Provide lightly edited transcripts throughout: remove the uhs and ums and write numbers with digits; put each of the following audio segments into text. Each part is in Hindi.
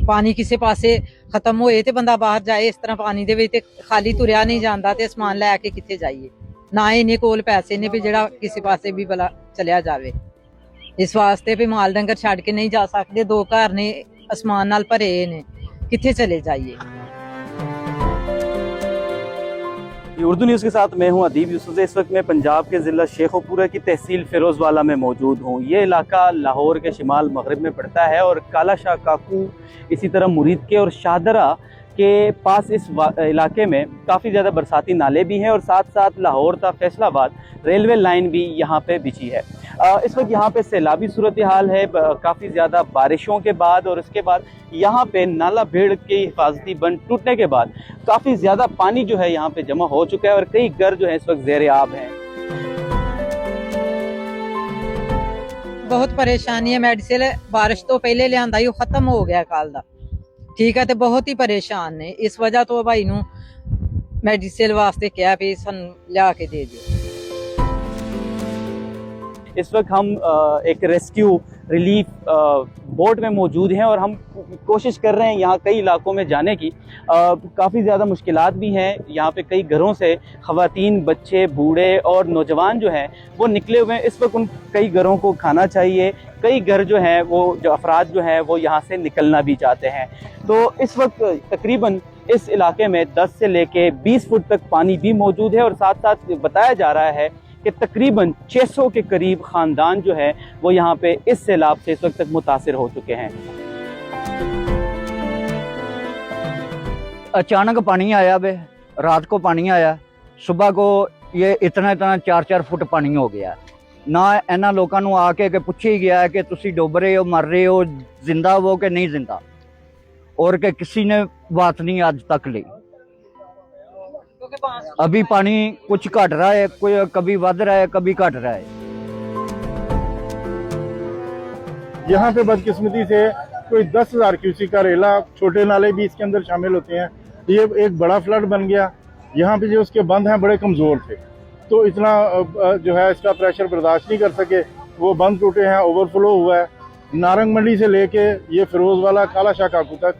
पानी किसी पासे खत्म होए ते बंदा बाहर जाए, इस तरह पानी दे विच ते खाली तुरया नहीं जांदा ते समान लैके कित्थे जाइए, ना इन्ने कोल पैसे ने भी जेड़ा किसी पासे भी भला चलिया जावे। इस वास्ते भी माल डंगर छड़ के नहीं जा सकते, दो घर ने असमान नाल भरे ने, कित्थे चले जाइए। उर्दू न्यूज़ के साथ मैं हूं अदीब यूसुफ। इस वक्त मैं पंजाब के ज़िला शेखोपुरा की तहसील फिरोज़वाला में मौजूद हूं। ये इलाका लाहौर के शिमाल मगरिब में पड़ता है और काला शाह काकू, इसी तरह मुरीद के और शाहदरा के पास इस इलाके में काफ़ी ज़्यादा बरसाती नाले भी हैं और साथ साथ लाहौर ता फैसलाबाद रेलवे लाइन भी यहाँ पे बिछी है। इस वक्त यहाँ पे सैलाबी सूरत हाल है काफ़ी ज़्यादा बारिशों के बाद, और इसके बाद यहाँ पे नाला भेड़ के हिफाजती बंद टूटने के बाद काफ़ी ज़्यादा पानी जो है यहाँ पे जमा हो चुका है और कई घर जो है इस वक्त ज़ेर आब हैं। बहुत परेशानी है। मेडिसिन बारिश तो पहले लियांदा ही खत्म हो गया कल दा, ठीक है, तो बहुत ही परेशान ने। इस वजह तो भाई नू मेडिसिन वास्ते क्या भी सन लिया के दे दियो। इस वक्त हम एक रेस्क्यू रिलीफ बोट में मौजूद हैं और हम कोशिश कर रहे हैं यहाँ कई इलाकों में जाने की। काफ़ी ज़्यादा मुश्किलात भी हैं। यहाँ पे कई घरों से ख़वातीन, बच्चे, बूढ़े और नौजवान जो हैं वो निकले हुए हैं। इस वक्त उन कई घरों को खाना चाहिए, कई घर जो हैं वो जो अफराद जो हैं वो यहाँ से निकलना भी चाहते हैं। तो इस वक्त तकरीबन इस इलाके में 10 से लेके 20 फुट तक पानी भी मौजूद है और साथ साथ बताया जा रहा है कि तकरीबन 600 के करीब ख़ानदान जो है वो यहाँ पे इस सैलाब से इस वक्त तक मुतासिर हो चुके हैं। अचानक पानी आया बे, रात को पानी आया, सुबह को ये इतना 4-4 फुट पानी हो गया। ना इन्होंने लोगों को आके के पूछे ही गया है कि तुसी डुब रहे हो, मर रहे हो, जिंदा हो कि नहीं जिंदा, और कि किसी ने बात नहीं आज तक ली। अभी पानी कुछ घट रहा है, कोई कभी बढ़ रहा है, कभी घट रहा है। यहाँ पे बदकिस्मती से कोई 10,000 क्यूसेक का रेला, छोटे नाले भी इसके अंदर शामिल होते हैं। ये एक बड़ा फ्लड बन गया। यहाँ पे जो उसके बंद हैं बड़े कमज़ोर थे, तो इतना जो है इसका प्रेशर बर्दाश्त नहीं कर सके, वो बंद टूटे हैं, ओवरफ्लो हुआ है। नारंग मंडी से लेके ये फिरोज़वाला काला शाह काकू तक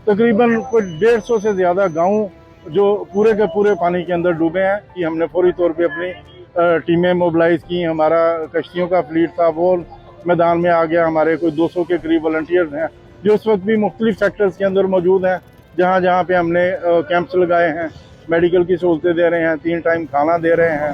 तकरीबन कोई 150 से ज़्यादा गाँव जो पूरे के पूरे पानी के अंदर डूबे हैं। कि हमने फौरी तौर पे अपनी टीमें मोबिलाइज़ की। हमारा कश्तियों का फ्लीट था वो मैदान में आ गया। हमारे कोई 200 के करीब वॉलंटियर्स हैं जो इस वक्त भी मुख्तलिफ सेक्टर्स के अंदर मौजूद हैं, जहाँ जहाँ पे हमने कैंप्स लगाए हैं, मेडिकल की सहूलतें दे रहे हैं, 3 टाइम खाना दे रहे हैं।